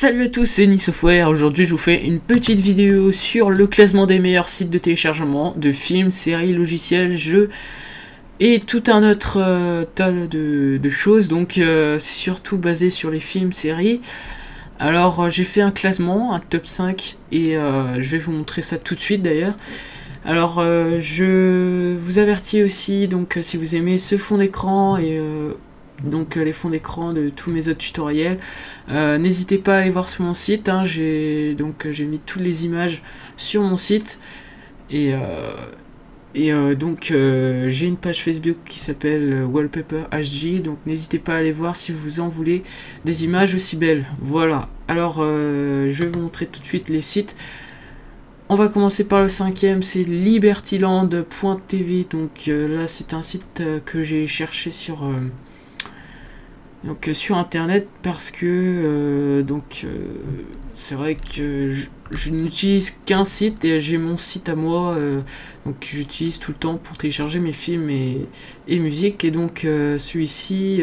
Salut à tous, c'est Nisoftware. Aujourd'hui je vous fais une petite vidéo sur le classement des meilleurs sites de téléchargement de films, séries, logiciels, jeux et tout un autre tas de choses. Donc c'est surtout basé sur les films, séries. Alors j'ai fait un classement, un top 5 et je vais vous montrer ça tout de suite d'ailleurs. Alors je vous avertis aussi, donc si vous aimez ce fond d'écran et donc les fonds d'écran de tous mes autres tutoriels, n'hésitez pas à aller voir sur mon site, hein. J'ai mis toutes les images sur mon site et j'ai une page Facebook qui s'appelle Wallpaper HG, donc n'hésitez pas à aller voir si vous en voulez des images aussi belles. Voilà, alors je vais vous montrer tout de suite les sites. On va commencer par le 5e, c'est libertyland.tv. Donc là c'est un site que j'ai cherché sur internet parce que c'est vrai que je n'utilise qu'un site et j'ai mon site à moi, donc j'utilise tout le temps pour télécharger mes films et musique, et donc celui-ci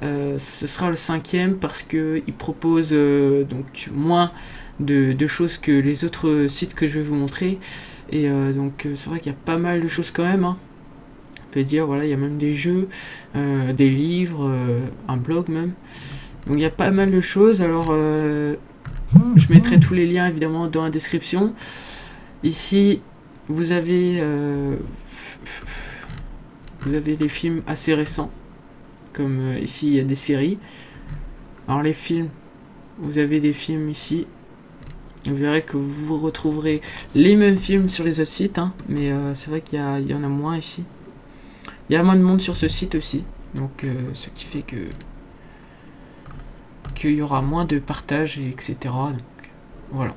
ce sera le 5e parce que il propose donc moins de choses que les autres sites que je vais vous montrer, et c'est vrai qu'il y a pas mal de choses quand même, hein. On peut dire, voilà, il y a même des jeux, des livres, un blog même, donc il y a pas mal de choses. Alors je mettrai tous les liens évidemment dans la description. Ici vous avez des films assez récents, comme ici il y a des séries. Alors les films, vous avez des films ici. Vous verrez que vous retrouverez les mêmes films sur les autres sites, hein, mais c'est vrai qu'il y en a moins ici. Il y a moins de monde sur ce site aussi, donc ce qui fait qu'il y aura moins de partage, etc. Donc, voilà.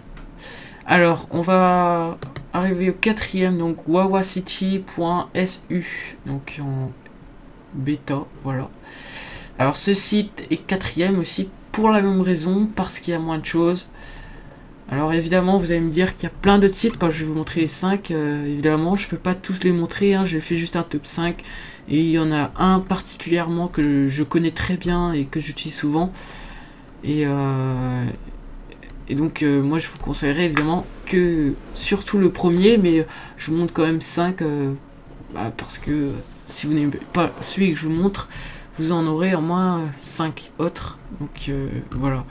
Alors, on va arriver au 4e, donc wawacity.su, donc en bêta, voilà. Alors ce site est 4e aussi pour la même raison, parce qu'il y a moins de choses. Alors évidemment vous allez me dire qu'il y a plein d'autres sites. Quand je vais vous montrer les 5, évidemment je peux pas tous les montrer, hein. J'ai fait juste un top 5 et il y en a un particulièrement que je connais très bien et que j'utilise souvent, et donc moi je vous conseillerais évidemment que surtout le premier, mais je vous montre quand même 5 parce que si vous n'aimez pas celui que je vous montre, vous en aurez au moins 5 autres, donc voilà.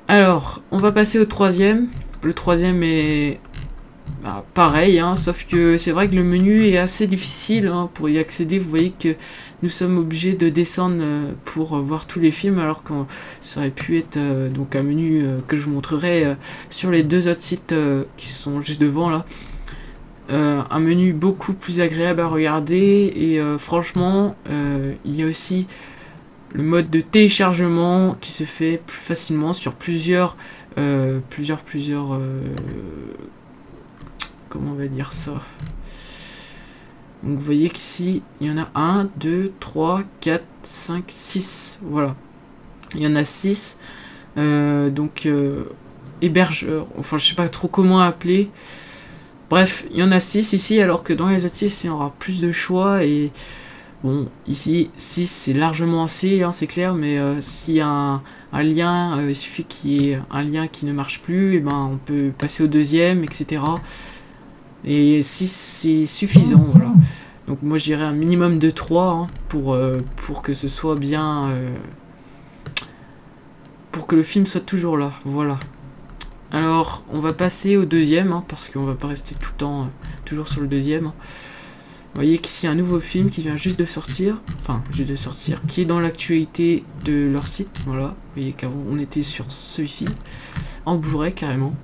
Alors, on va passer au 3e. Le 3e est pareil, hein, sauf que c'est vrai que le menu est assez difficile, hein, pour y accéder. Vous voyez que nous sommes obligés de descendre pour voir tous les films, alors que ça aurait pu être donc un menu que je vous montrerai sur les deux autres sites qui sont juste devant là. Un menu beaucoup plus agréable à regarder, et franchement, il y a aussi le mode de téléchargement qui se fait plus facilement sur plusieurs comment on va dire ça. Donc vous voyez qu'ici il y en a 1, 2, 3, 4, 5, 6, voilà. Il y en a 6, hébergeurs, enfin je sais pas trop comment appeler. Bref, il y en a 6 ici, alors que dans les autres 6 il y aura plus de choix. Et bon, ici, 6 c'est largement assez, hein, c'est clair, mais s'il y a un lien, il suffit qu'il y ait un lien qui ne marche plus, et ben on peut passer au deuxième, etc. Et 6 c'est suffisant, voilà. Donc moi je dirais un minimum de 3, hein, pour que ce soit bien, pour que le film soit toujours là, voilà. Alors on va passer au deuxième, hein, parce qu'on va pas rester tout le temps toujours sur le deuxième. Vous voyez qu'ici il y a un nouveau film qui vient juste de sortir, qui est dans l'actualité de leur site, voilà. Vous voyez qu'avant on était sur celui-ci, en Blu-ray carrément.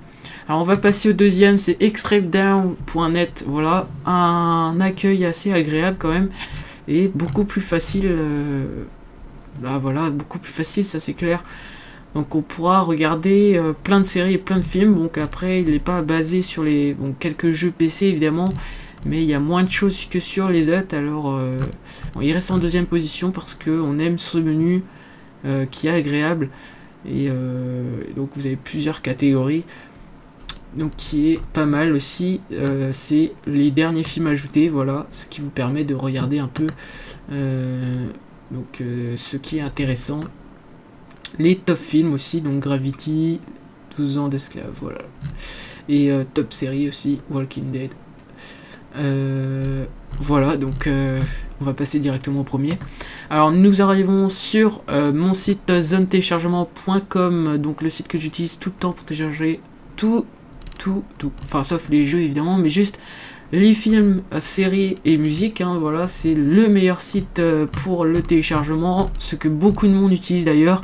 Alors on va passer au deuxième, c'est extrapedown.net, voilà, un accueil assez agréable quand même, et beaucoup plus facile, voilà, beaucoup plus facile, ça c'est clair. Donc on pourra regarder plein de séries et plein de films. Donc après il n'est pas basé sur les quelques jeux PC évidemment, mais il y a moins de choses que sur les autres. Alors il reste en deuxième position parce que on aime ce menu qui est agréable, et donc vous avez plusieurs catégories, donc qui est pas mal aussi. C'est les derniers films ajoutés, voilà, ce qui vous permet de regarder un peu ce qui est intéressant. les top films aussi, donc Gravity, 12 ans d'esclave, voilà. Et top série aussi, Walking Dead. Voilà, donc on va passer directement au premier. Alors nous arrivons sur mon site zonetéléchargement.com, donc le site que j'utilise tout le temps pour télécharger tout, enfin sauf les jeux évidemment, mais juste les films, séries et musique, hein, voilà, c'est le meilleur site pour le téléchargement, ce que beaucoup de monde utilise d'ailleurs.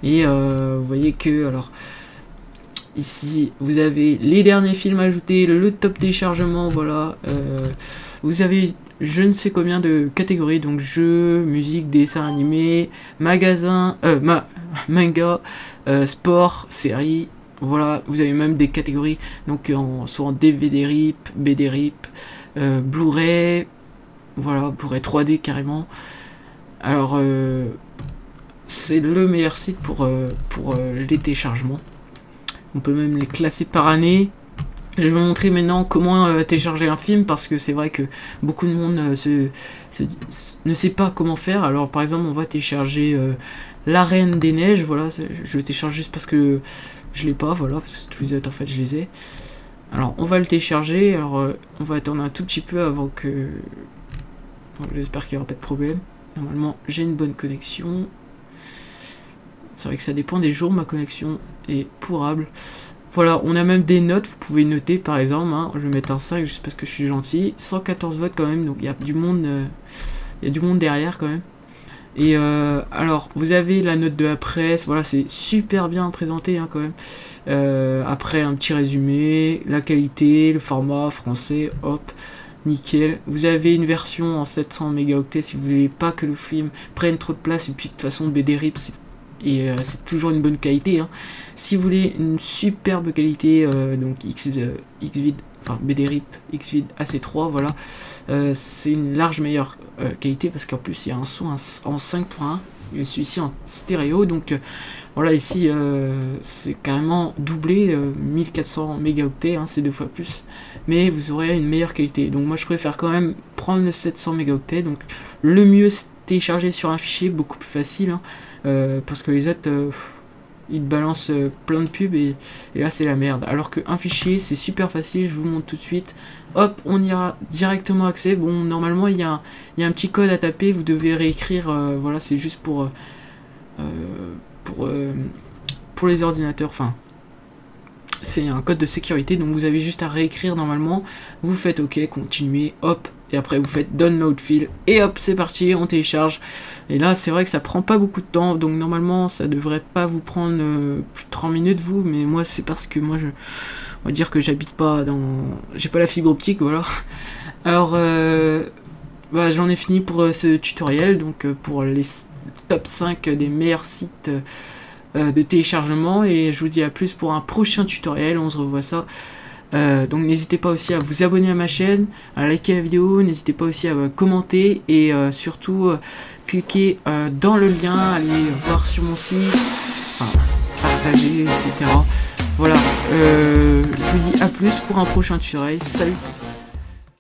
Et vous voyez que, alors, ici, vous avez les derniers films ajoutés, le top téléchargement, voilà. Vous avez je ne sais combien de catégories, donc jeux, musique, dessin animé, magasin, manga, sport, série. Voilà, vous avez même des catégories, donc soit en DVD RIP, BD RIP, Blu-ray, voilà, Blu-ray 3D carrément. Alors, c'est le meilleur site pour les téléchargements. On peut même les classer par année. Je vais vous montrer maintenant comment télécharger un film, parce que c'est vrai que beaucoup de monde ne sait pas comment faire. Alors par exemple, on va télécharger La Reine des Neiges, voilà, je le télécharge juste parce que je l'ai pas, voilà, parce que tous les autres en fait je les ai. Alors on va le télécharger, alors on va attendre un tout petit peu avant que... Bon, j'espère qu'il n'y aura pas de problème. Normalement j'ai une bonne connexion. C'est vrai que ça dépend des jours, ma connexion est pourrable. Voilà, on a même des notes, vous pouvez noter par exemple, hein, je vais mettre un 5 juste parce que je suis gentil. 114 votes quand même, donc il y a du monde derrière quand même. Et alors, vous avez la note de la presse, voilà, c'est super bien présenté hein, quand même. Après, un petit résumé, la qualité, le format français, hop, nickel. Vous avez une version en 700 mégaoctets si vous voulez pas que le film prenne trop de place, et puis de toute façon, BD RIP, c'est toujours une bonne qualité. Hein. Si vous voulez une superbe qualité, donc Xvid, enfin BD RIP, Xvid AC3, voilà, c'est une large meilleure qualité parce qu'en plus il y a un son en 5.1 et celui-ci en stéréo, donc voilà, ici c'est carrément doublé, 1400 mégaoctets, hein, c'est 2 fois plus, mais vous aurez une meilleure qualité. Donc moi je préfère quand même prendre le 700 mégaoctets, donc le mieux c'est télécharger sur un fichier, beaucoup plus facile, hein, parce que les autres ils balancent plein de pubs et là c'est la merde. Alors qu'un fichier c'est super facile, je vous montre tout de suite. Hop, on ira directement accès. Bon, normalement il y a un petit code à taper, vous devez réécrire, voilà, c'est juste pour les ordinateurs, enfin c'est un code de sécurité, donc vous avez juste à réécrire normalement. Vous faites OK, continuer, hop, et après vous faites download file, et hop, c'est parti, on télécharge. Et là, c'est vrai que ça prend pas beaucoup de temps, donc normalement, ça devrait pas vous prendre plus de 30 minutes, vous, mais moi, c'est parce que moi, on va dire que j'habite pas dans... J'ai pas la fibre optique, voilà. Alors, bah, j'en ai fini pour ce tutoriel, donc pour les top 5 des meilleurs sites de téléchargement, et je vous dis à plus pour un prochain tutoriel, on se revoit ça. Donc n'hésitez pas aussi à vous abonner à ma chaîne, à liker la vidéo, n'hésitez pas aussi à commenter et surtout cliquer dans le lien, aller voir sur mon site, enfin, partager, etc. Voilà, je vous dis à plus pour un prochain tutoriel, salut!